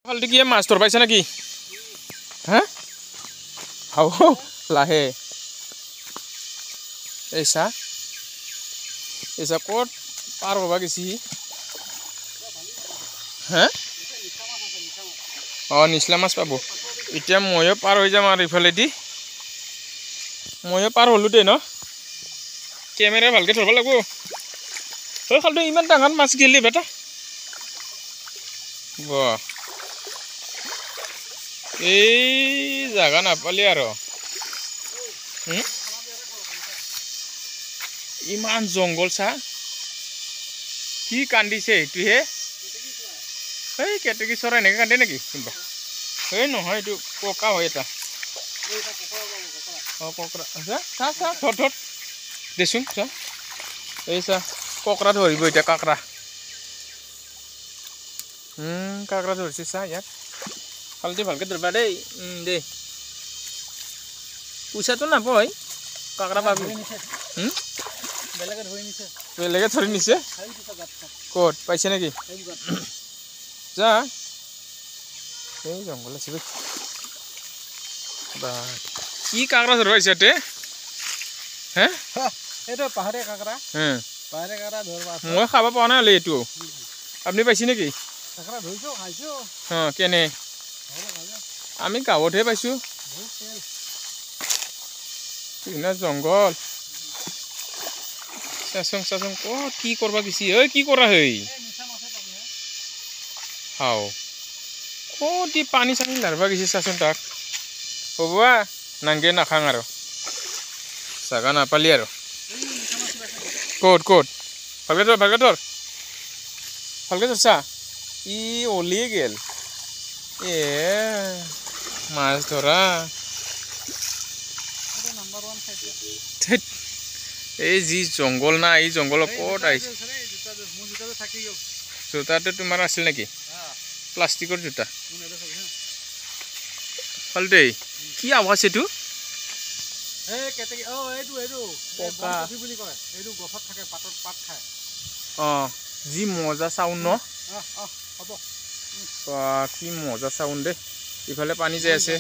ফালটো কি মাছ ধৰ পাইছা নেকি হা হাও লাহে এইসা ক'ত পাৰ হবা গেছি হা নিচলা মাছ পাব এতিয়া ময়ো পাৰ হৈ যাম আৰু ইফালেদি ময়ো পাৰ হলো দে ন কেমেৰা ভালকে ধৰব লাগব ঐ খালটো ইমান ডাঙৰ মাছ গেলি বেটা বাহ এই জাগা নাপালি আৰু ইমান জংগল চা কি কান্দিছে এইটোহে এই কেতেকী চৰাই এনেকৈ কান্দে নেকি কোনোবা এই নহয় এইটো ককা হয় এটা ককৰা চা চা ধৰ দেচোন চা এই চা ককৰা ধৰিব এতিয়া কাকৰা কাকৰা ধৰিছে চা ইয়াত ফালটি ভালকে ধৰবা দেই দেই পইচাটো নাপায় কাকৰা পাবি বেলেগে ধৰি নিছে ক'ত পাইছে নেকি যা এই জংঘল আছে বা কি কাকৰা ধৰবা আহিছে তে হে এইটো পাহাৰীয়া কাকৰা পাহাৰীয়া কাকৰা ধৰবা মই খাব পৰা নাই হ'লে এইটো আপুনি পাইছে নেকি কাকৰা ধৰিছো খাইছো কেনে আমি গাঁৱতহে পাইছো জংঘল চাচোন চাচোন ক'ত কি কৰবা গেছি ঐ কি কৰা হেই হাও ক'ত পানী চানী লাৰবা গেছি চাচোন তাক হ'ব নাংগে নাখাং আৰু জাগা নাপালি আৰু ক'ত ক'ত ভালকে ধৰ ভালকে ধৰ চা ই অলিয়ে গেল মাছ ধৰা এই যি জংঘল না এই জংঘলত ক'ত আহিছে জোতাটো তোমাৰ আছিল নেকি প্লাষ্টিকৰ জোতা ফালটেই কি আৱাজ এইটো যি মজা চাউণ্ড ন কি মজা চাউণ্ড দেই ইফালে পানী যাই আছে